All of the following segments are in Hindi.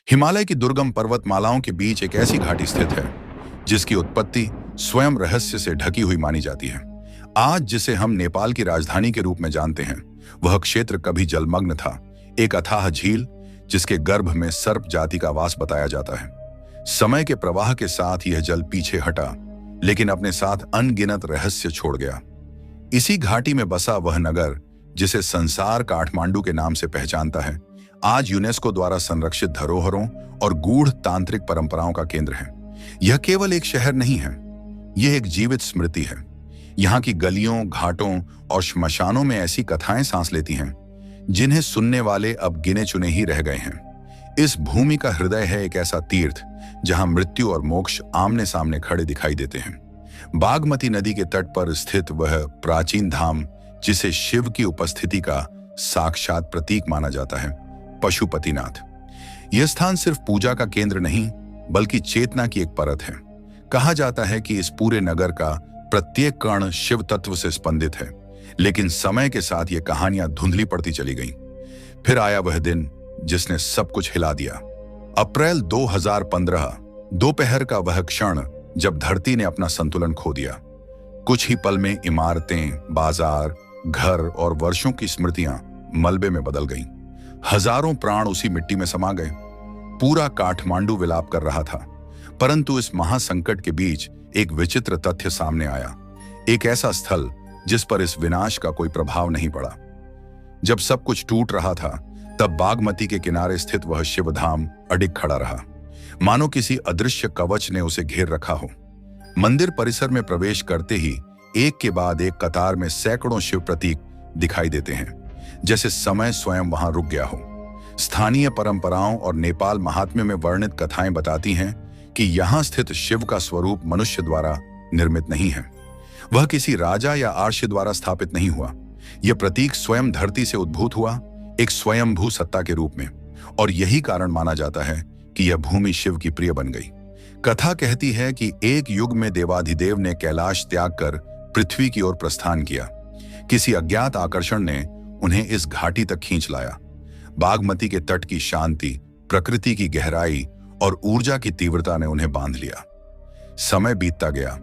हिमालय की दुर्गम पर्वतमालाओं के बीच एक ऐसी घाटी स्थित है जिसकी उत्पत्ति स्वयं रहस्य से ढकी हुई मानी जाती है। आज जिसे हम नेपाल की राजधानी के रूप में जानते हैं, वह क्षेत्र कभी जलमग्न था, एक अथाह झील जिसके गर्भ में सर्प जाति का वास बताया जाता है। समय के प्रवाह के साथ यह जल पीछे हटा, लेकिन अपने साथ अनगिनत रहस्य छोड़ गया। इसी घाटी में बसा वह नगर जिसे संसार काठमांडू के नाम से पहचानता है, आज यूनेस्को द्वारा संरक्षित धरोहरों और गूढ़ तांत्रिक परंपराओं का केंद्र है। यह केवल एक शहर नहीं है, यह एक जीवित स्मृति है। यहाँ की गलियों, घाटों और श्मशानों में ऐसी कथाएं सांस लेती हैं जिन्हें सुनने वाले अब गिने चुने ही रह गए हैं। इस भूमि का हृदय है एक ऐसा तीर्थ जहां मृत्यु और मोक्ष आमने सामने खड़े दिखाई देते हैं। बागमती नदी के तट पर स्थित वह प्राचीन धाम जिसे शिव की उपस्थिति का साक्षात प्रतीक माना जाता है, पशुपतिनाथ। यह स्थान सिर्फ पूजा का केंद्र नहीं बल्कि चेतना की एक परत है। कहा जाता है कि इस पूरे नगर का प्रत्येक कण शिव तत्व से स्पंदित है, लेकिन समय के साथ ये कहानियां धुंधली पड़ती चली गईं। फिर आया वह दिन जिसने सब कुछ हिला दिया। अप्रैल 2015, दोपहर का वह क्षण जब धरती ने अपना संतुलन खो दिया। कुछ ही पल में इमारतें, बाजार, घर और वर्षों की स्मृतियां मलबे में बदल गईं। हजारों प्राण उसी मिट्टी में समा गए। पूरा काठमांडू विलाप कर रहा था, परंतु इस महासंकट के बीच एक विचित्र तथ्य सामने आया। एक ऐसा स्थल जिस पर इस विनाश का कोई प्रभाव नहीं पड़ा। जब सब कुछ टूट रहा था, तब बागमती के किनारे स्थित वह शिवधाम अडिग खड़ा रहा, मानो किसी अदृश्य कवच ने उसे घेर रखा हो। मंदिर परिसर में प्रवेश करते ही एक के बाद एक कतार में सैकड़ों शिव प्रतीक दिखाई देते हैं, जैसे समय स्वयं वहां रुक गया हो। स्थानीय परंपराओं और नेपाल महात्म्य में वर्णित कथाएं बताती हैं कि यहां स्थित शिव का स्वरूप मनुष्य द्वारा निर्मित नहीं है। वह किसी राजा या आर्ष द्वारा स्थापित नहीं हुआ। यह प्रतीक स्वयं धरती से उद्भूत हुआ, एक स्वयंभू सत्ता के रूप में, और यही कारण माना जाता है कि यह भूमि शिव की प्रिय बन गई। कथा कहती है कि एक युग में देवाधिदेव ने कैलाश त्याग कर पृथ्वी की ओर प्रस्थान किया। किसी अज्ञात आकर्षण ने उन्हें इस घाटी तक खींच लाया। बागमती के तट की शांति, प्रकृति की गहराई और ऊर्जा की तीव्रता ने उन्हें बांध लिया। समय बीतता गया,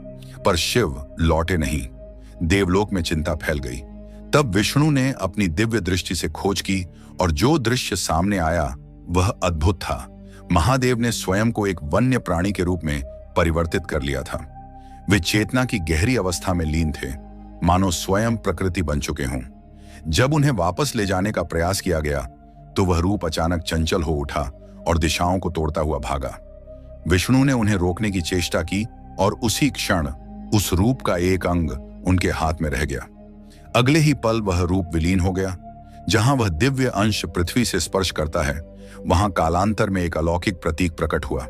पर शिव लौटे नहीं। देवलोक में चिंता फैल गई। तब विष्णु ने अपनी दिव्य दृष्टि से खोज की, और जो दृश्य सामने आया वह अद्भुत था। महादेव ने स्वयं को एक वन्य प्राणी के रूप में परिवर्तित कर लिया था। वे चेतना की गहरी अवस्था में लीन थे, मानो स्वयं प्रकृति बन चुके हों। जब उन्हें वापस ले जाने का प्रयास किया गया तो वह रूप अचानक चंचल हो उठा और दिशाओं को तोड़ता हुआ भागा। विष्णु ने उन्हें रोकने की चेष्टा की, और उसी क्षण उस रूप का एक अंग उनके हाथ में रह गया। अगले ही पल वह रूप विलीन हो गया। जहां वह दिव्य अंश पृथ्वी से स्पर्श करता है, वहां कालांतर में एक अलौकिक प्रतीक प्रकट हुआ।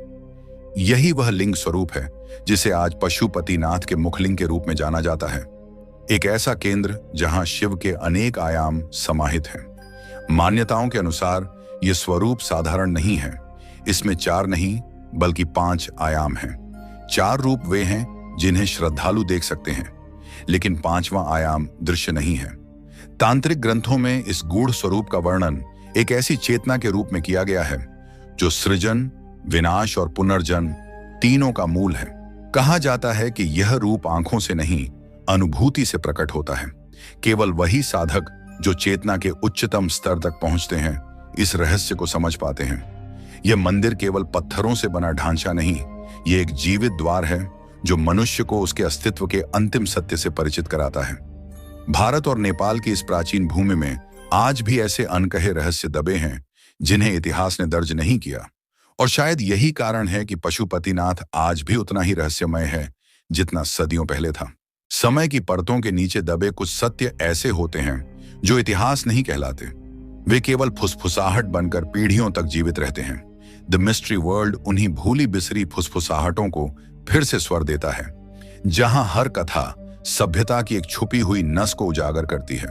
यही वह लिंग स्वरूप है जिसे आज पशुपतिनाथ के मुखलिंग के रूप में जाना जाता है। एक ऐसा केंद्र जहां शिव के अनेक आयाम समाहित हैं। मान्यताओं के अनुसार यह स्वरूप साधारण नहीं है। इसमें 4 नहीं बल्कि 5 आयाम हैं। 4 रूप वे हैं जिन्हें श्रद्धालु देख सकते हैं, लेकिन 5वां आयाम दृश्य नहीं है। तांत्रिक ग्रंथों में इस गूढ़ स्वरूप का वर्णन एक ऐसी चेतना के रूप में किया गया है जो सृजन, विनाश और पुनर्जन्म तीनों का मूल है। कहा जाता है कि यह रूप आंखों से नहीं, अनुभूति से प्रकट होता है। केवल वही साधक जो चेतना के उच्चतम स्तर तक पहुंचते हैं इस रहस्य को समझ पाते हैं। यह मंदिर केवल पत्थरों से बना ढांचा नहीं, यह एक जीवित द्वार है जो मनुष्य को उसके अस्तित्व के अंतिम सत्य से परिचित कराता है। भारत और नेपाल की इस प्राचीन भूमि में आज भी ऐसे अनकहे रहस्य दबे हैं जिन्हें इतिहास ने दर्ज नहीं किया, और शायद यही कारण है कि पशुपतिनाथ आज भी उतना ही रहस्यमय है जितना सदियों पहले था। समय की परतों के नीचे दबे कुछ सत्य ऐसे होते हैं जो इतिहास नहीं कहलाते। वे केवल फुसफुसाहट बनकर पीढ़ियों तक जीवित रहते हैं। द मिस्ट्री वर्ल्ड उन्हीं भूली बिसरी फुसफुसाहटों को फिर से स्वर देता है, जहां हर कथा सभ्यता की एक छुपी हुई नस को उजागर करती है।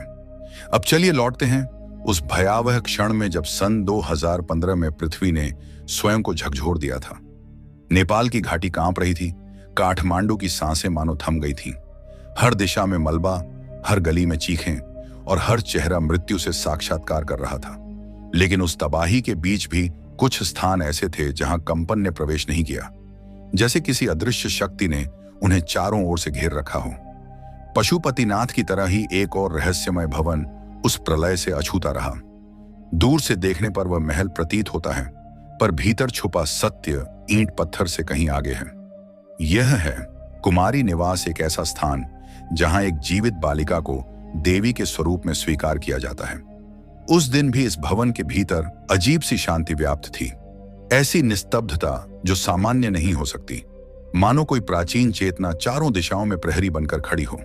अब चलिए लौटते हैं उस भयावह क्षण में जब सन 2015 में पृथ्वी ने स्वयं को झकझोर दिया था। नेपाल की घाटी कांप रही थी। काठमांडू की सांसें मानो थम गई थीं। हर दिशा में मलबा, हर गली में चीखें, और हर चेहरा मृत्यु से साक्षात्कार कर रहा था। लेकिन उस तबाही के बीच भी कुछ स्थान ऐसे थे जहां कंपन ने प्रवेश नहीं किया, जैसे किसी अदृश्य शक्ति ने उन्हें चारों ओर से घेर रखा हो। पशुपतिनाथ की तरह ही एक और रहस्यमय भवन उस प्रलय से अछूता रहा। दूर से देखने पर वह महल प्रतीत होता है, पर भीतर छुपा सत्य ईंट पत्थर से कहीं आगे है। यह है कुमारी निवास, एक ऐसा स्थान जहां एक जीवित बालिका को देवी के स्वरूप में स्वीकार किया जाता है। उस दिन भी इस भवन के भीतर अजीब सी शांति व्याप्त थी, ऐसी निस्तब्धता जो सामान्य नहीं हो सकती, मानो कोई प्राचीन चेतना चारों दिशाओं में प्रहरी बनकर खड़ी हो।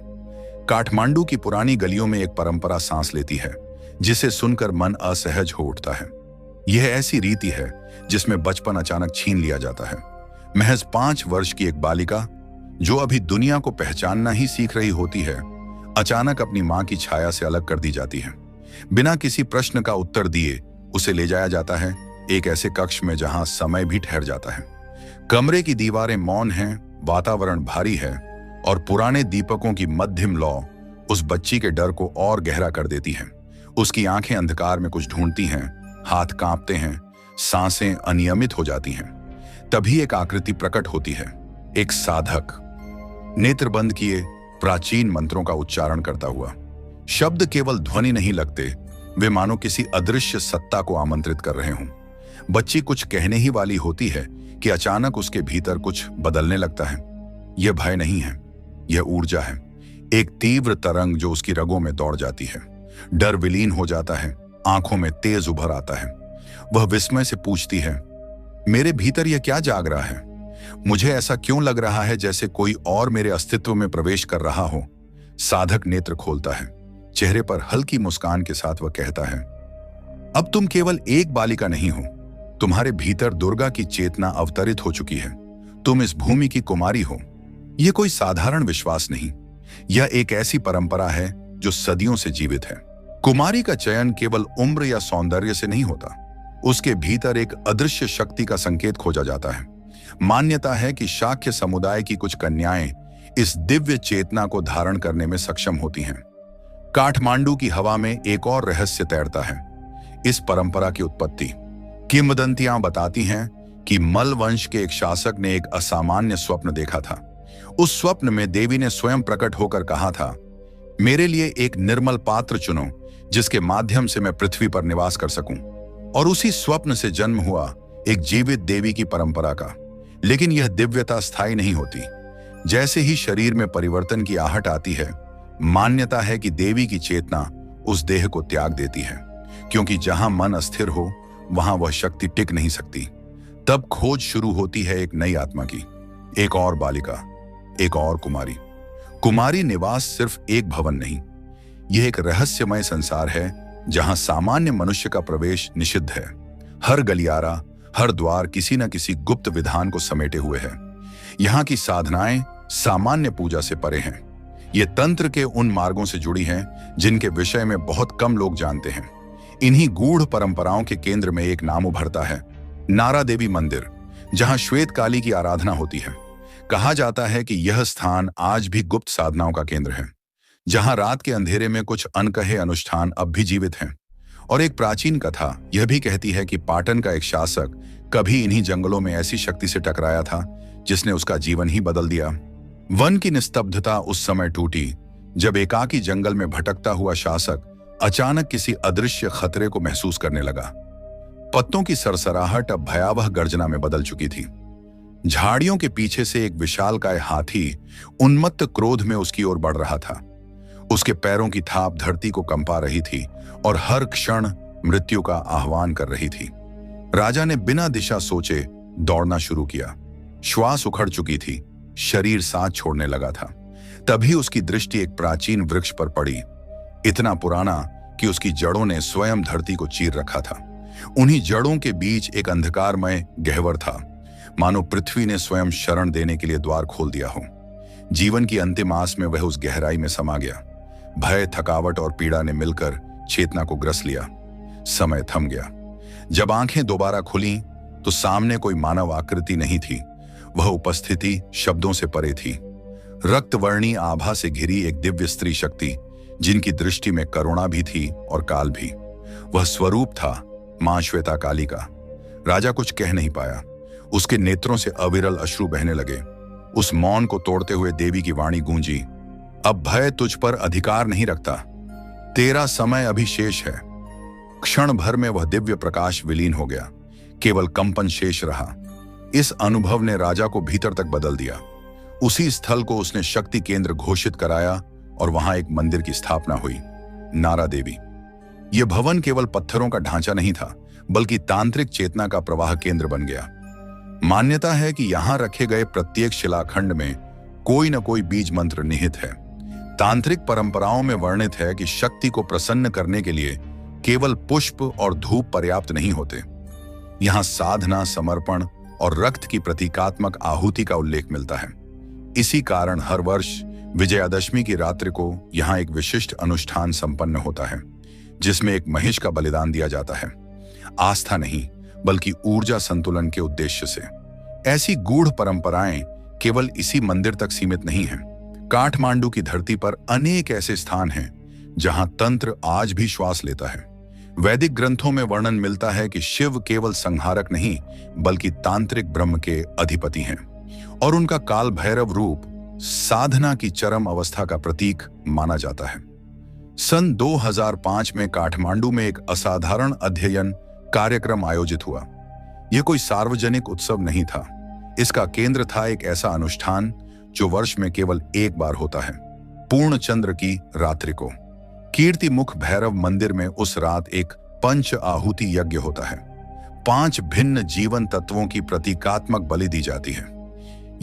काठमांडू की पुरानी गलियों में एक परंपरा सांस लेती है, जिसे सुनकर मन असहज हो उठता है। यह ऐसी रीति है जिसमें बचपन अचानक छीन लिया जाता है। महज 5 वर्ष की एक बालिका, जो अभी दुनिया को पहचानना ही सीख रही होती है, अचानक अपनी मां की छाया से अलग कर दी जाती है। बिना किसी प्रश्न का उत्तर दिए उसे ले जाया जाता है एक ऐसे कक्ष में जहां समय भी ठहर जाता है। कमरे की दीवारें मौन हैं, वातावरण भारी है, और पुराने दीपकों की मध्यम लौ उस बच्ची के डर को और गहरा कर देती है। उसकी आंखें अंधकार में कुछ ढूंढती हैं, हाथ कांपते हैं, सांसें अनियमित हो जाती हैं। तभी एक आकृति प्रकट होती है, एक साधक, नेत्र बंद किए, प्राचीन मंत्रों का उच्चारण करता हुआ। शब्द केवल ध्वनि नहीं लगते, वे मानो किसी अदृश्य सत्ता को आमंत्रित कर रहे हों। बच्ची कुछ कहने ही वाली होती है कि अचानक उसके भीतर कुछ बदलने लगता है। यह भय नहीं है, यह ऊर्जा है, एक तीव्र तरंग जो उसकी रगों में दौड़ जाती है। डर विलीन हो जाता है, आंखों में तेज उभर आता है। वह विस्मय से पूछती है, मेरे भीतर यह क्या जाग रहा है? मुझे ऐसा क्यों लग रहा है जैसे कोई और मेरे अस्तित्व में प्रवेश कर रहा हो? साधक नेत्र खोलता है, चेहरे पर हल्की मुस्कान के साथ वह कहता है, अब तुम केवल एक बालिका नहीं हो, तुम्हारे भीतर दुर्गा की चेतना अवतरित हो चुकी है। तुम इस भूमि की कुमारी हो। यह कोई साधारण विश्वास नहीं, यह एक ऐसी परंपरा है जो सदियों से जीवित है। कुमारी का चयन केवल उम्र या सौंदर्य से नहीं होता, उसके भीतर एक अदृश्य शक्ति का संकेत खोजा जाता है। मान्यता है कि शाक्य समुदाय की कुछ कन्याएं इस दिव्य चेतना को धारण करने में सक्षम होती हैं। काठमांडू की हवा में एक और रहस्य तैरता है, इस परंपरा की उत्पत्ति। किंवदंतियां बताती हैं कि मल वंश के एक शासक ने एक असामान्य स्वप्न देखा था। उस स्वप्न में देवी ने स्वयं प्रकट होकर कहा था, मेरे लिए एक निर्मल पात्र चुनो जिसके माध्यम से मैं पृथ्वी पर निवास कर सकूं। और उसी स्वप्न से जन्म हुआ एक जीवित देवी की परंपरा का। लेकिन यह दिव्यता स्थायी नहीं होती। जैसे ही शरीर में परिवर्तन की आहट आती है, मान्यता है कि देवी की चेतना उस देह को त्याग देती है, क्योंकि जहां मन अस्थिर हो वहां वह शक्ति टिक नहीं सकती। तब खोज शुरू होती है एक नई आत्मा की, एक और बालिका, एक और कुमारी। कुमारी निवास सिर्फ एक भवन नहीं, यह एक रहस्यमय संसार है जहां सामान्य मनुष्य का प्रवेश निषिद्ध है। हर गलियारा, हर द्वार किसी न किसी गुप्त विधान को समेटे हुए है। यहाँ की साधनाएं सामान्य पूजा से परे हैं। ये तंत्र के उन मार्गों से जुड़ी हैं जिनके विषय में बहुत कम लोग जानते हैं। इन्हीं गूढ़ परंपराओं के केंद्र में एक नाम उभरता है, नारा देवी मंदिर, जहां श्वेत काली की आराधना होती है। कहा जाता है कि यह स्थान आज भी गुप्त साधनाओं का केंद्र है, जहां रात के अंधेरे में कुछ अनकहे अनुष्ठान अब भी जीवित हैं। और एक प्राचीन कथा यह भी कहती है कि पाटन का एक शासक कभी इन्हीं जंगलों में ऐसी शक्ति से टकराया था जिसने उसका जीवन ही बदल दिया। वन की निस्तब्धता उस समय टूटी जब एकाकी जंगल में भटकता हुआ शासक अचानक किसी अदृश्य खतरे को महसूस करने लगा। पत्तों की सरसराहट अब भयावह गर्जना में बदल चुकी थी। झाड़ियों के पीछे से एक विशालकाय हाथी उन्मत्त क्रोध में उसकी ओर बढ़ रहा था। उसके पैरों की थाप धरती को कंपा रही थी और हर क्षण मृत्यु का आह्वान कर रही थी। राजा ने बिना दिशा सोचे दौड़ना शुरू किया। श्वास उखड़ चुकी थी, शरीर सांस छोड़ने लगा था। तभी उसकी दृष्टि एक प्राचीन वृक्ष पर पड़ी, इतना पुराना कि उसकी जड़ों ने स्वयं धरती को चीर रखा था। उन्हीं जड़ों के बीच एक अंधकारमय गहवर था, मानो पृथ्वी ने स्वयं शरण देने के लिए द्वार खोल दिया हो। जीवन की अंतिम आस में वह उस गहराई में समा गया। भय, थकावट और पीड़ा ने मिलकर चेतना को ग्रस लिया। समय थम गया। जब आंखें दोबारा खुलीं तो सामने कोई मानव आकृति नहीं थी। वह उपस्थिति शब्दों से परे थी। रक्तवर्णी आभा से घिरी एक दिव्य स्त्री शक्ति, जिनकी दृष्टि में करुणा भी थी और काल भी। वह स्वरूप था मां श्वेता काली का। राजा कुछ कह नहीं पाया। उसके नेत्रों से अविरल अश्रु बहने लगे। उस मौन को तोड़ते हुए देवी की वाणी गूंजी, अब भय तुझ पर अधिकार नहीं रखता, तेरा समय अभी शेष है। क्षण भर में वह दिव्य प्रकाश विलीन हो गया, केवल कंपन शेष रहा। इस अनुभव ने राजा को भीतर तक बदल दिया। उसी स्थल को उसने शक्ति केंद्र घोषित कराया और वहां एक मंदिर की स्थापना हुई, नारा देवी। यह भवन केवल पत्थरों का ढांचा नहीं था, बल्कि तांत्रिक चेतना का प्रवाह केंद्र बन गया। मान्यता है कि यहां रखे गए प्रत्येक शिलाखंड में कोई न कोई बीज मंत्र निहित है। तांत्रिक परंपराओं में वर्णित है कि शक्ति को प्रसन्न करने के लिए केवल पुष्प और धूप पर्याप्त नहीं होते। यहां साधना, समर्पण और रक्त की प्रतीकात्मक आहुति का उल्लेख मिलता है। इसी कारण हर वर्ष विजयादशमी की रात्रि को यहां एक विशिष्ट अनुष्ठान संपन्न होता है, जिसमें एक महिष का बलिदान दिया जाता है, आस्था नहीं बल्कि ऊर्जा संतुलन के उद्देश्य से। ऐसी गूढ़ परंपराएं केवल इसी मंदिर तक सीमित नहीं हैं। काठमांडू की धरती पर अनेक ऐसे स्थान हैं जहां तंत्र आज भी श्वास लेता है। वैदिक ग्रंथों में वर्णन मिलता है कि शिव केवल संहारक नहीं बल्कि तांत्रिक ब्रह्म के अधिपति हैं और उनका काल भैरव रूप साधना की चरम अवस्था का प्रतीक माना जाता है। सन 2005 में काठमांडू में एक असाधारण अध्ययन कार्यक्रम आयोजित हुआ। यह कोई सार्वजनिक उत्सव नहीं था। इसका केंद्र था एक ऐसा अनुष्ठान जो वर्ष में केवल एक बार होता है, पूर्ण चंद्र की रात्रि को। कीर्ति मुख भैरव मंदिर में उस रात एक पंच आहुति यज्ञ होता है। 5 भिन्न जीवन तत्वों की प्रतीकात्मक बलि दी जाती है।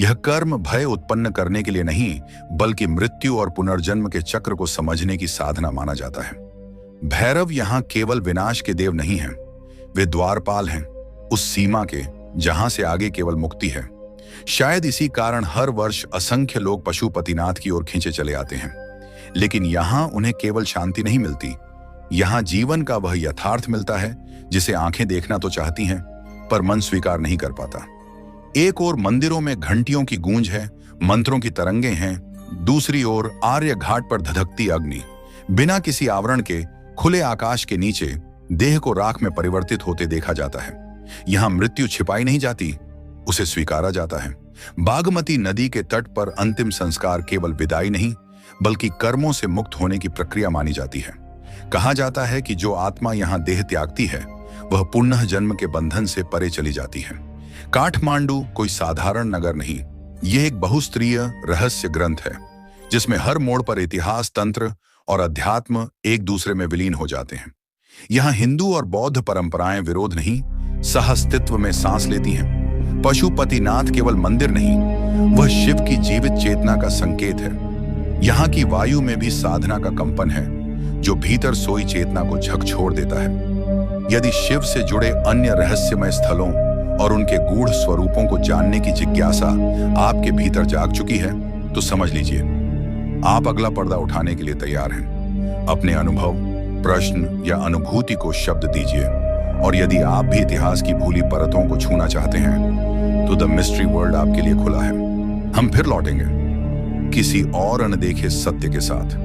यह कर्म भय उत्पन्न करने के लिए नहीं बल्कि मृत्यु और पुनर्जन्म के चक्र को समझने की साधना माना जाता है। भैरव यहाँ केवल विनाश के देव नहीं हैं, वे द्वारपाल हैं, उस सीमा के जहां से आगे केवल मुक्ति है। शायद इसी कारण हर वर्ष असंख्य लोग पशुपतिनाथ की ओर खींचे चले आते हैं। लेकिन यहां उन्हें केवल शांति नहीं मिलती, यहां जीवन का वह यथार्थ मिलता है जिसे आंखें देखना तो चाहती हैं पर मन स्वीकार नहीं कर पाता। एक ओर मंदिरों में घंटियों की गूंज है, मंत्रों की तरंगे हैं, दूसरी ओर आर्य घाट पर धधकती अग्नि। बिना किसी आवरण के खुले आकाश के नीचे देह को राख में परिवर्तित होते देखा जाता है। यहां मृत्यु छिपाई नहीं जाती, उसे स्वीकारा जाता है। बागमती नदी के तट पर अंतिम संस्कार केवल विदाई नहीं बल्कि कर्मों से मुक्त होने की प्रक्रिया मानी जाती है। कहा जाता है कि जो आत्मा यहां देह त्यागती है वह पुनः जन्म के बंधन से परे चली जाती है। काठमांडू कोई साधारण नगर नहीं, यह एक बहुस्तरीय रहस्य ग्रंथ है जिसमें हर मोड़ पर इतिहास, तंत्र और अध्यात्म एक दूसरे में विलीन हो जाते हैं। यहाँ हिंदू और बौद्ध परंपराएं विरोध नहीं, सहअस्तित्व में सांस लेती हैं। पशुपतिनाथ केवल मंदिर नहीं, वह शिव की जीवित चेतना का संकेत है। यहाँ की वायु में भी साधना का कंपन है जो भीतर सोई चेतना को झकझोर देता है। यदि शिव से जुड़े अन्य रहस्यमय स्थलों और उनके गूढ़ स्वरूपों को जानने की जिज्ञासा आपके भीतर जाग चुकी है तो समझ लीजिए आप अगला पर्दा उठाने के लिए तैयार हैं। अपने अनुभव, प्रश्न या अनुभूति को शब्द दीजिए और यदि आप भी इतिहास की भूली परतों को छूना चाहते हैं तो द मिस्ट्री वर्ल्ड आपके लिए खुला है। हम फिर लौटेंगे किसी और अनदेखे सत्य के साथ।